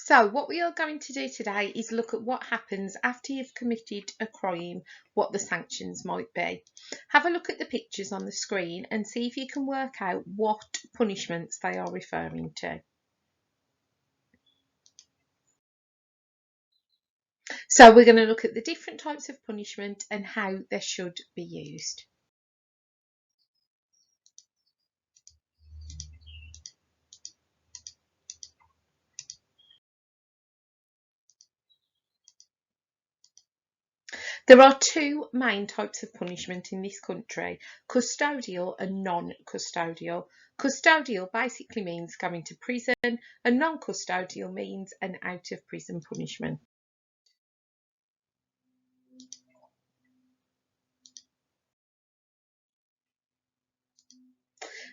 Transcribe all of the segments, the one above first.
So what we are going to do today is look at what happens after you've committed a crime, what the sanctions might be. Have a look at the pictures on the screen and see if you can work out what punishments they are referring to. So we're going to look at the different types of punishment and how they should be used. There are two main types of punishment in this country, custodial and non-custodial. Custodial basically means going to prison and non-custodial means an out of prison punishment.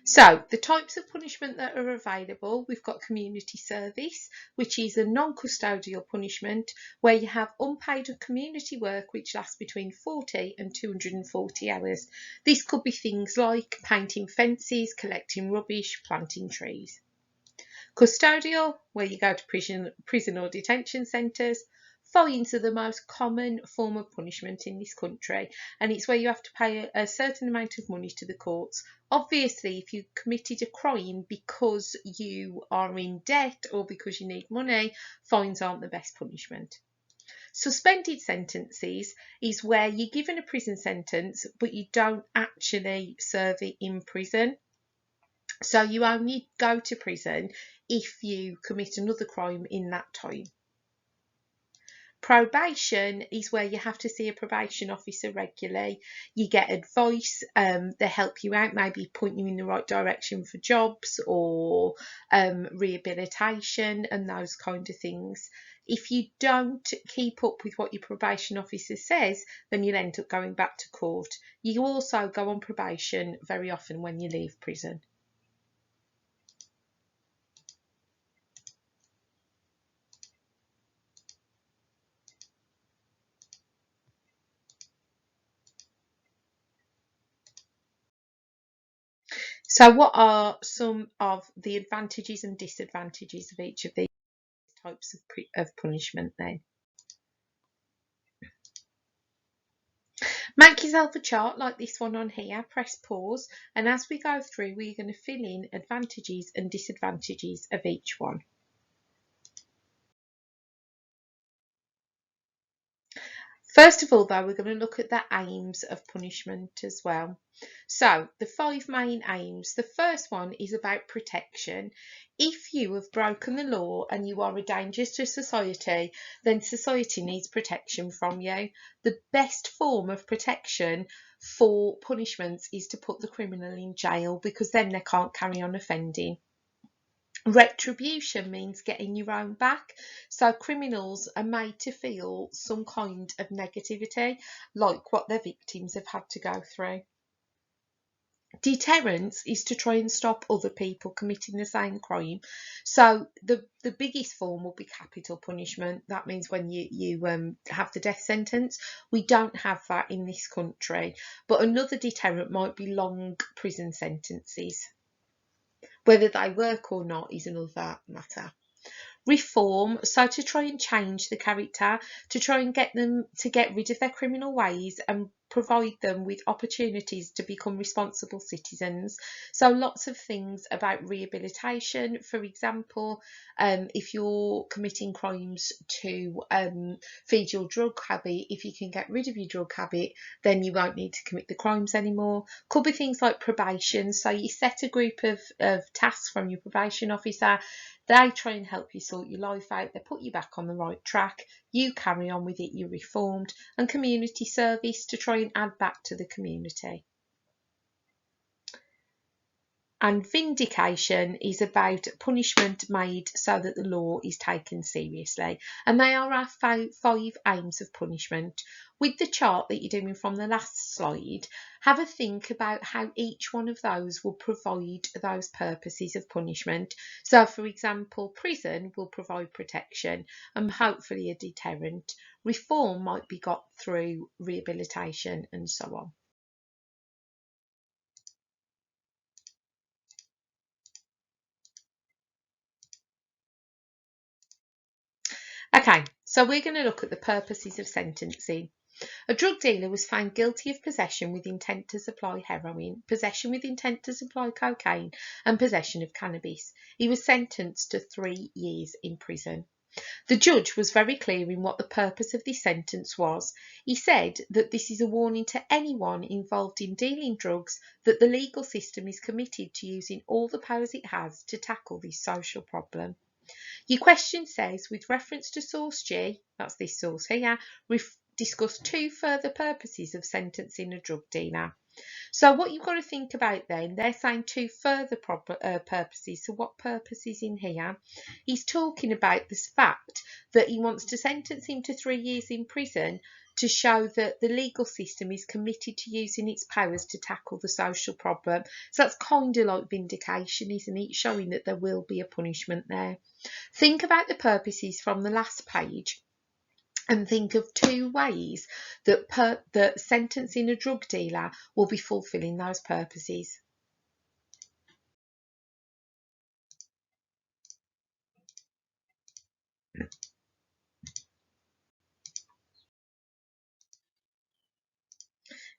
So the types of punishment that are available, we've got community service, which is a non-custodial punishment where you have unpaid community work which lasts between 40 and 240 hours. This could be things like painting fences, collecting rubbish, planting trees. Custodial, where you go to prison or detention centres. Fines are the most common form of punishment in this country, and it's where you have to pay a certain amount of money to the courts. Obviously, if you committed a crime because you are in debt or because you need money, fines aren't the best punishment. Suspended sentences is where you're given a prison sentence but you don't actually serve it in prison. So you only go to prison if you commit another crime in that time. Probation is where you have to see a probation officer regularly. You get advice, they help you out, maybe point you in the right direction for jobs or rehabilitation and those kind of things. If you don't keep up with what your probation officer says, then you'll end up going back to court. You also go on probation very often when you leave prison. So what are some of the advantages and disadvantages of each of these types of punishment then? Make yourself a chart like this one on here, press pause, and as we go through, we're going to fill in advantages and disadvantages of each one. First of all, though, we're going to look at the aims of punishment as well. So, the 5 main aims. The first one is about protection. If you have broken the law and you are a danger to society, then society needs protection from you. The best form of protection for punishments is to put the criminal in jail because then they can't carry on offending. Retribution means getting your own back. So criminals are made to feel some kind of negativity, like what their victims have had to go through. Deterrence is to try and stop other people committing the same crime. So the biggest form will be capital punishment. That means when you have the death sentence. We don't have that in this country. But another deterrent might be long prison sentences. Whether they work or not is another matter. Reform, so to try and change the character, to try and get them to get rid of their criminal ways and provide them with opportunities to become responsible citizens. So lots of things about rehabilitation, for example, if you're committing crimes to feed your drug habit, if you can get rid of your drug habit, then you won't need to commit the crimes anymore. Could be things like probation, so you set a group of tasks from your probation officer. They try and help you sort your life out. They put you back on the right track. You carry on with it. You're reformed. And community service to try and add back to the community. And vindication is about punishment made so that the law is taken seriously. And they are our 5 aims of punishment. With the chart that you're doing from the last slide, have a think about how each one of those will provide those purposes of punishment. So, for example, prison will provide protection and hopefully a deterrent. Reform might be got through rehabilitation and so on. Okay, so we're going to look at the purposes of sentencing. A drug dealer was found guilty of possession with intent to supply heroin, possession with intent to supply cocaine, and possession of cannabis. He was sentenced to 3 years in prison. The judge was very clear in what the purpose of this sentence was. He said that this is a warning to anyone involved in dealing drugs that the legal system is committed to using all the powers it has to tackle this social problem. Your question says, with reference to source G, that's this source here, discuss 2 further purposes of sentencing a drug dealer. So what you've got to think about then, they're saying 2 further purposes. So what purpose is in here? He's talking about this fact that he wants to sentence him to 3 years in prison to show that the legal system is committed to using its powers to tackle the social problem. So that's kind of like vindication, isn't it? Showing that there will be a punishment there. Think about the purposes from the last page and think of 2 ways that sentencing a drug dealer will be fulfilling those purposes.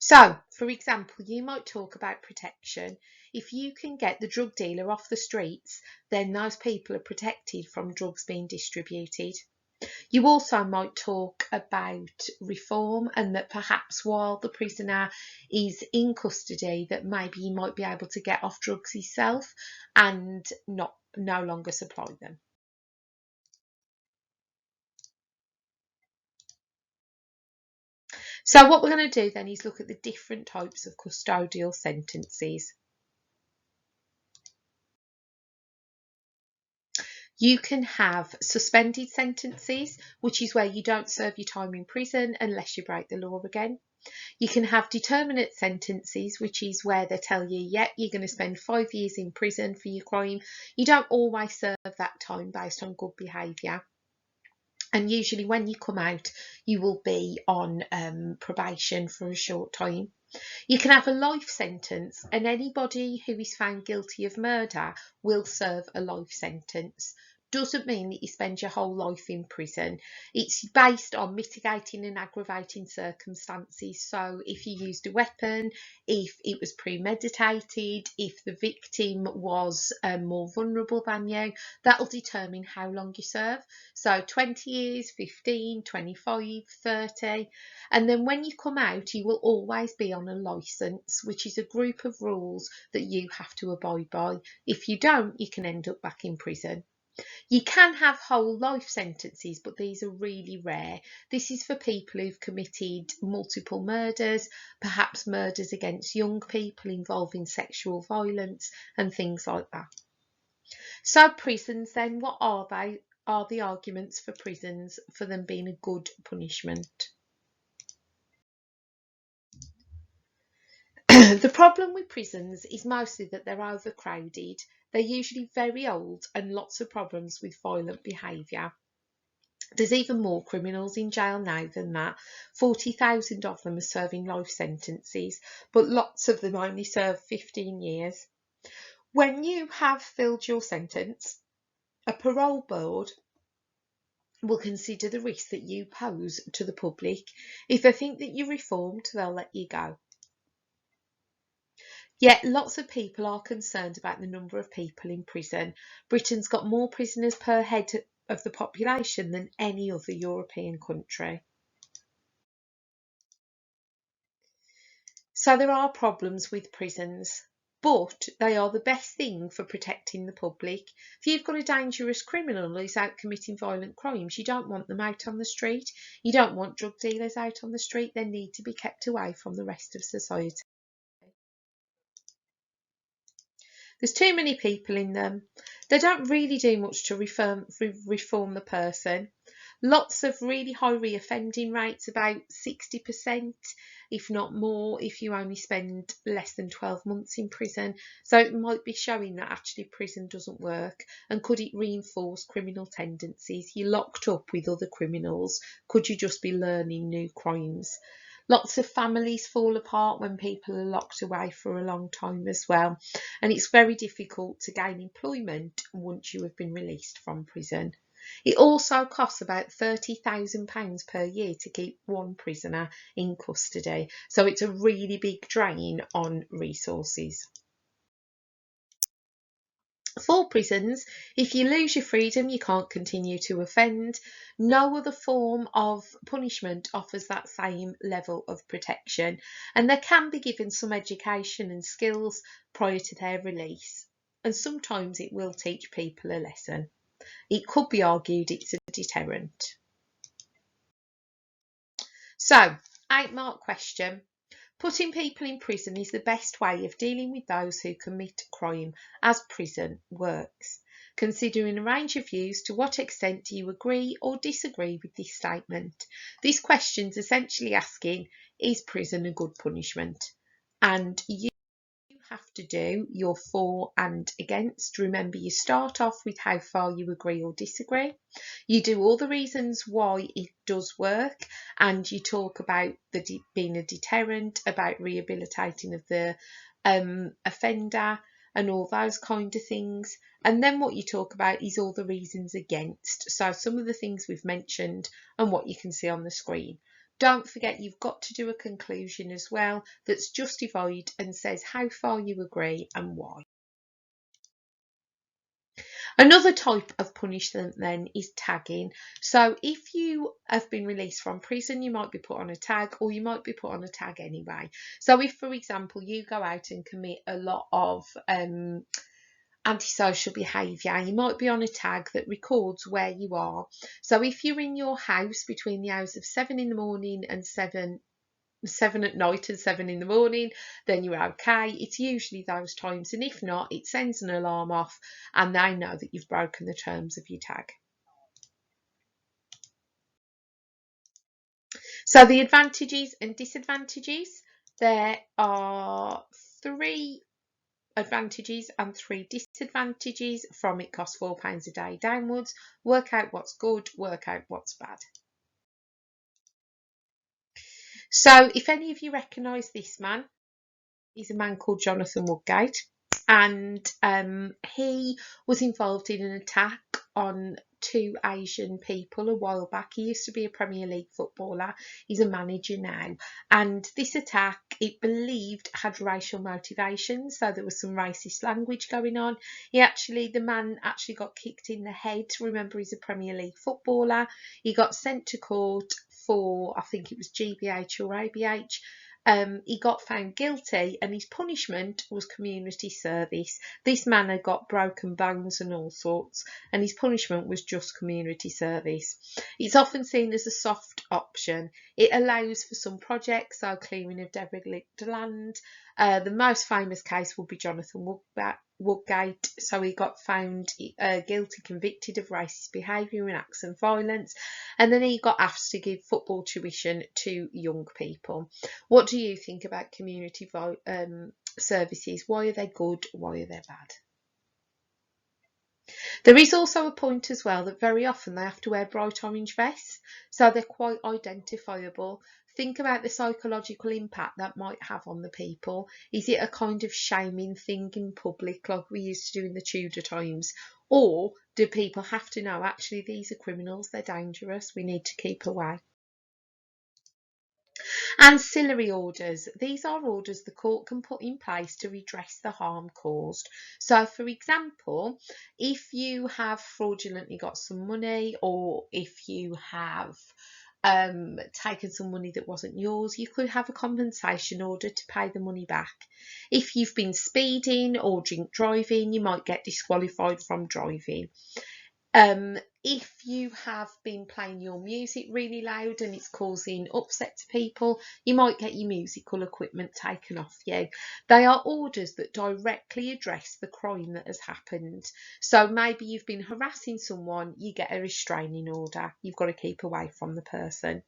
So, for example, you might talk about protection. If you can get the drug dealer off the streets, then those people are protected from drugs being distributed. You also might talk about reform, and that perhaps while the prisoner is in custody, that maybe he might be able to get off drugs himself and no longer supply them. So what we're going to do then is look at the different types of custodial sentences. You can have suspended sentences, which is where you don't serve your time in prison unless you break the law again. You can have determinate sentences, which is where they tell you, yeah, you're going to spend 5 years in prison for your crime. You don't always serve that time based on good behaviour. And usually when you come out, you will be on probation for a short time. You can have a life sentence, and anybody who is found guilty of murder will serve a life sentence. Doesn't mean that you spend your whole life in prison. It's based on mitigating and aggravating circumstances. So if you used a weapon, if it was premeditated, if the victim was more vulnerable than you, that'll determine how long you serve. So 20 years, 15, 25, 30. And then when you come out, you will always be on a licence, which is a group of rules that you have to abide by. If you don't, you can end up back in prison. You can have whole life sentences, but these are really rare. This is for people who've committed multiple murders, perhaps murders against young people involving sexual violence and things like that. So prisons then, what are they? Are the arguments for prisons for them being a good punishment? The problem with prisons is mostly that they're overcrowded. They're usually very old and lots of problems with violent behaviour. There's even more criminals in jail now than that. 40,000 of them are serving life sentences, but lots of them only serve 15 years. When you have filled your sentence, a parole board will consider the risk that you pose to the public. If they think that you're reformed, they'll let you go. Yet lots of people are concerned about the number of people in prison. Britain's got more prisoners per head of the population than any other European country. So there are problems with prisons, but they are the best thing for protecting the public. If you've got a dangerous criminal who's out committing violent crimes, you don't want them out on the street. You don't want drug dealers out on the street. They need to be kept away from the rest of society. There's too many people in them. They don't really do much to reform the person. Lots of really high reoffending rates, about 60%, if not more, if you only spend less than 12 months in prison. So it might be showing that actually prison doesn't work. And could it reinforce criminal tendencies? You're locked up with other criminals. Could you just be learning new crimes? Lots of families fall apart when people are locked away for a long time as well. And it's very difficult to gain employment once you have been released from prison. It also costs about £30,000 per year to keep one prisoner in custody, so it's a really big drain on resources. For prisons, if you lose your freedom, you can't continue to offend. No other form of punishment offers that same level of protection, and they can be given some education and skills prior to their release. And sometimes it will teach people a lesson. It could be argued it's a deterrent. So, 8-mark question. Putting people in prison is the best way of dealing with those who commit crime as prison works. Considering a range of views, to what extent do you agree or disagree with this statement? This question's essentially asking, is prison a good punishment? And you have to do your for and against. Remember, you start off with how far you agree or disagree. You do all the reasons why it does work, and you talk about being a deterrent, about rehabilitating of the offender, and all those kind of things. And then what you talk about is all the reasons against. So some of the things we've mentioned and what you can see on the screen. Don't forget, you've got to do a conclusion as well that's justified and says how far you agree and why. Another type of punishment then is tagging. So if you have been released from prison, you might be put on a tag, or you might be put on a tag anyway. So if, for example, you go out and commit a lot of antisocial behaviour, you might be on a tag that records where you are. So if you're in your house between the hours of 7 in the morning and 7 at night and 7 in the morning, then you're okay. It's usually those times, and if not, it sends an alarm off and they know that you've broken the terms of your tag. So the advantages and disadvantages, there are 3 advantages and 3 disadvantages from it costs £4 a day downwards. Work out what's good, work out what's bad. So if any of you recognise this man, he's a man called Jonathan Woodgate, and he was involved in an attack on 2 Asian people a while back. He used to be a Premier League footballer. He's a manager now. And this attack, it believed, had racial motivations. So there was some racist language going on. The man actually got kicked in the head. Remember, he's a Premier League footballer. He got sent to court for, I think it was GBH or ABH. He got found guilty, and his punishment was community service. This man had got broken bones and all sorts, and his punishment was just community service. It's often seen as a soft option. It allows for some projects, so clearing of derelict land. The most famous case would be Jonathan Woodgate. So he got found guilty, convicted of racist behaviour and acts of violence, and then he got asked to give football tuition to young people. What do you think about community services? Why are they good? Why are they bad? There is also a point as well that very often they have to wear bright orange vests, so they're quite identifiable. Think about the psychological impact that might have on the people. Is it a kind of shaming thing in public like we used to do in the Tudor times? Or do people have to know, actually, these are criminals, they're dangerous, we need to keep away? Ancillary orders. These are orders the court can put in place to redress the harm caused. So, for example, if you have fraudulently got some money, or if you have taken some money that wasn't yours, you could have a compensation order to pay the money back. If you've been speeding or drink driving, you might get disqualified from driving. If you have been playing your music really loud and it's causing upset to people, you might get your musical equipment taken off you. They are orders that directly address the crime that has happened. So maybe you've been harassing someone, you get a restraining order. You've got to keep away from the person.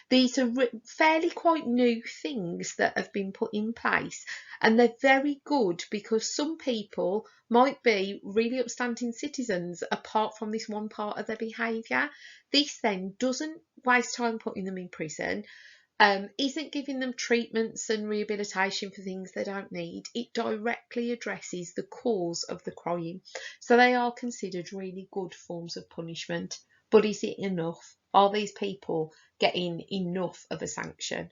These are fairly quite new things that have been put in place, and they're very good because some people might be really upstanding citizens apart from this one part of their behaviour. This then doesn't waste time putting them in prison. isn't giving them treatments and rehabilitation for things they don't need. It directly addresses the cause of the crime. So they are considered really good forms of punishment. But is it enough? Are these people getting enough of a sanction?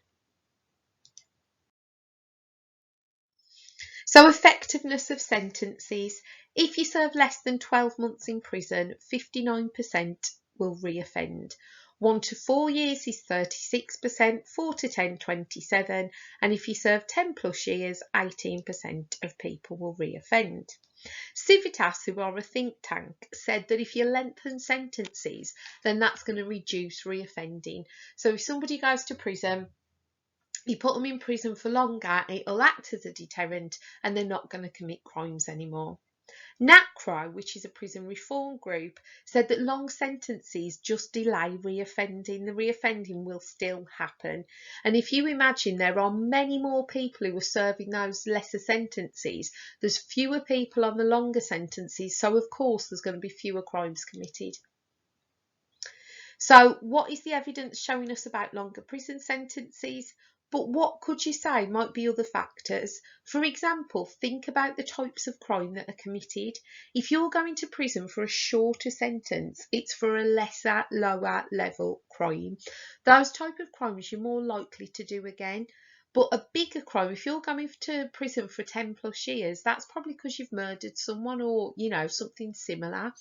So effectiveness of sentences. If you serve less than 12 months in prison, 59% will reoffend. 1 to 4 years is 36%, 4 to 10, 27%, and if you serve 10 plus years, 18% of people will reoffend. Civitas, who are a think tank, said that if you lengthen sentences, then that's going to reduce reoffending. So if somebody goes to prison, you put them in prison for longer, it'll act as a deterrent and they're not going to commit crimes anymore. NACRO, which is a prison reform group, said that long sentences just delay reoffending. The reoffending will still happen. And if you imagine there are many more people who are serving those lesser sentences, there's fewer people on the longer sentences, so of course there's going to be fewer crimes committed. So what is the evidence showing us about longer prison sentences? But what could you say might be other factors? For example, think about the types of crime that are committed. If you're going to prison for a shorter sentence, it's for a lesser, lower level crime. Those type of crimes you're more likely to do again. But a bigger crime, if you're going to prison for 10 plus years, that's probably because you've murdered someone or, something similar.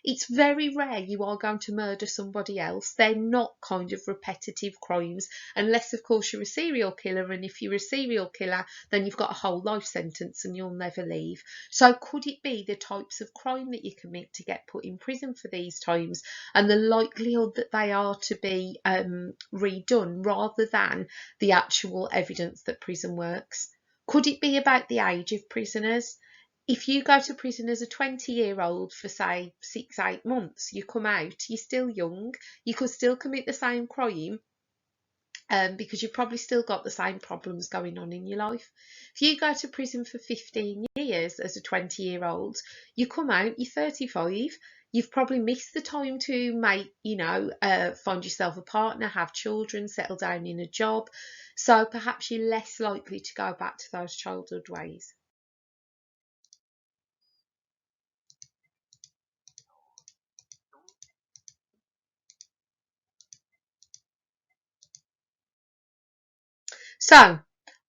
It's very rare you are going to murder somebody else. They're not kind of repetitive crimes, unless, of course, you're a serial killer. And if you're a serial killer, then you've got a whole life sentence and you'll never leave. So could it be the types of crime that you commit to get put in prison for these times and the likelihood that they are to be redone rather than the actual evidence that prison works? Could it be about the age of prisoners? If you go to prison as a 20-year-old for, say, 6-8 months, you come out, you're still young, you could still commit the same crime because you've probably still got the same problems going on in your life. If you go to prison for 15 years as a 20-year-old, you come out, you're 35, you've probably missed the time to make, find yourself a partner, have children, settle down in a job. So perhaps you're less likely to go back to those childhood ways. So,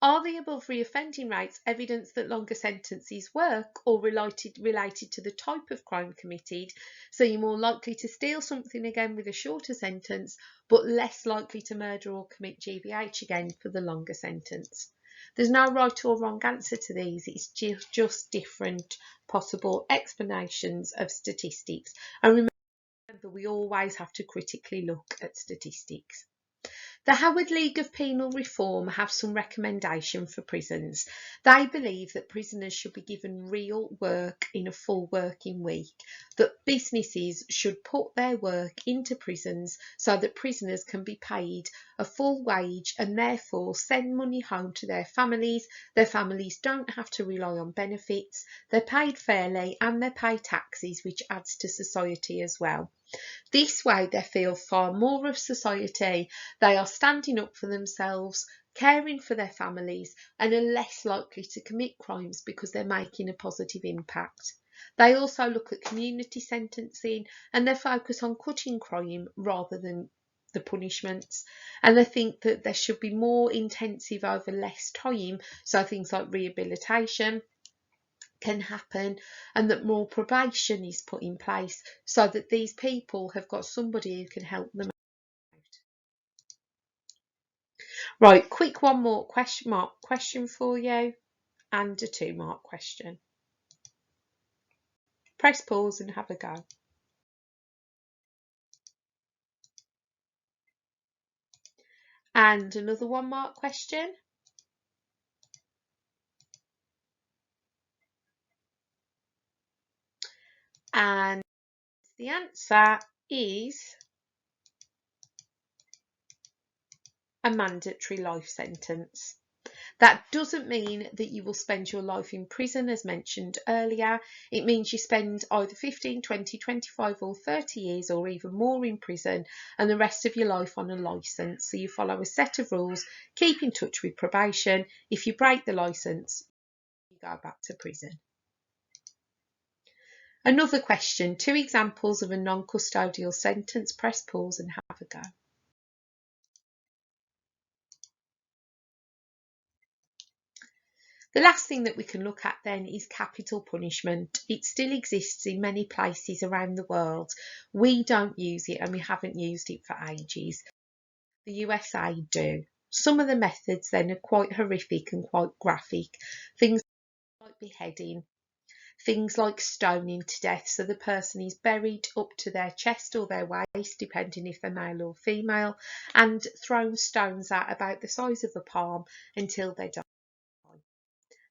are the above reoffending rates evidence that longer sentences work or related to the type of crime committed? So you're more likely to steal something again with a shorter sentence, but less likely to murder or commit GBH again for the longer sentence. There's no right or wrong answer to these. It's just different possible explanations of statistics. And remember, we always have to critically look at statistics. The Howard League of Penal Reform have some recommendation for prisons. They believe that prisoners should be given real work in a full working week, that businesses should put their work into prisons so that prisoners can be paid a full wage and therefore send money home to their families. Their families don't have to rely on benefits, they're paid fairly and they pay taxes, which adds to society as well. This way they feel far more of society, they are standing up for themselves, caring for their families, and are less likely to commit crimes because they're making a positive impact. They also look at community sentencing and they focus on cutting crime rather than the punishments, and they think that there should be more intensive over less time, so things like rehabilitation can happen, and that more probation is put in place so that these people have got somebody who can help them out. Right, quick 1 more question for you and a 2-mark question. Press pause and have a go. And another 1-mark question. And the answer is a mandatory life sentence. That doesn't mean that you will spend your life in prison, as mentioned earlier. It means you spend either 15, 20, 25 or 30 years or even more in prison and the rest of your life on a licence. So you follow a set of rules, keep in touch with probation. If you break the licence, you go back to prison. Another question, 2 examples of a non-custodial sentence. Press pause and have a go. The last thing that we can look at then is capital punishment. It still exists in many places around the world. We don't use it and we haven't used it for ages. The USA do. Some of the methods then are quite horrific and quite graphic. Things like beheading, things like stoning to death, so the person is buried up to their chest or their waist, depending if they're male or female, and thrown stones at about the size of a palm until they die.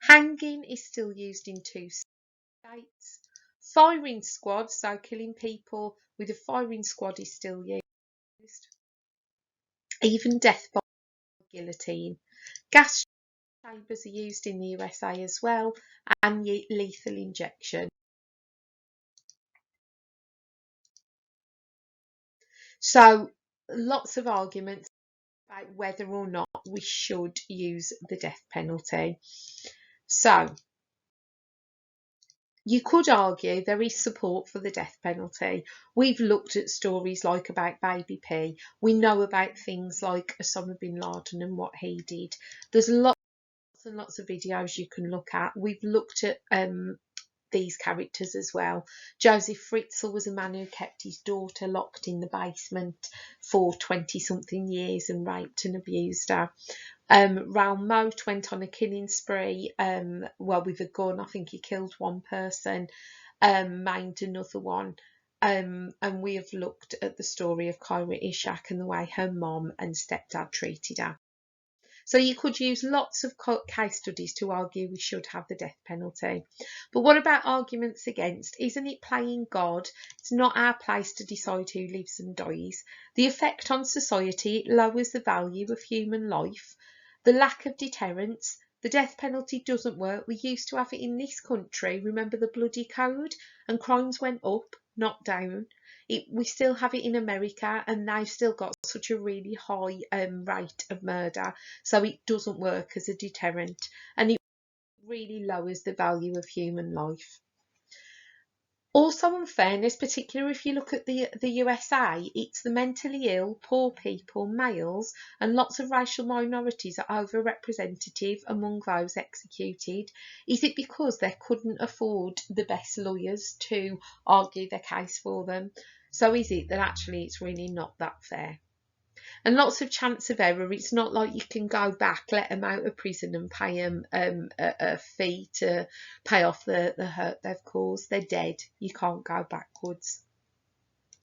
Hanging is still used in 2 states. Firing squad, so killing people with a firing squad, is still used. Even death by guillotine. Gas chambers are used in the USA as well, and lethal injection. So lots of arguments about whether or not we should use the death penalty. So you could argue there is support for the death penalty. We've looked at stories like about Baby P. We know about things like Osama bin Laden and what he did. There's lots and lots of videos you can look at. We've looked at these characters as well. Joseph Fritzl was a man who kept his daughter locked in the basement for 20-something years and raped and abused her. Raoul Moat went on a killing spree, with a gun. I think he killed 1 person, maimed another one. And we have looked at the story of Kyra Ishak and the way her mom and stepdad treated her. So you could use lots of case studies to argue we should have the death penalty. But what about arguments against? Isn't it playing God? It's not our place to decide who lives and dies. The effect on society, it lowers the value of human life. The lack of deterrence. The death penalty doesn't work. We used to have it in this country. Remember the bloody code? And crimes went up, not down. We still have it in America, and they've still got such a really high rate of murder, so it doesn't work as a deterrent, and it really lowers the value of human life. Also, unfairness, particularly if you look at the USA, it's the mentally ill, poor people, males, and lots of racial minorities are overrepresented among those executed. Is it because they couldn't afford the best lawyers to argue their case for them? So is it that actually it's really not that fair? And lots of chance of error. It's not like you can go back, let them out of prison and pay them a fee to pay off the hurt they've caused. They're dead. You can't go backwards.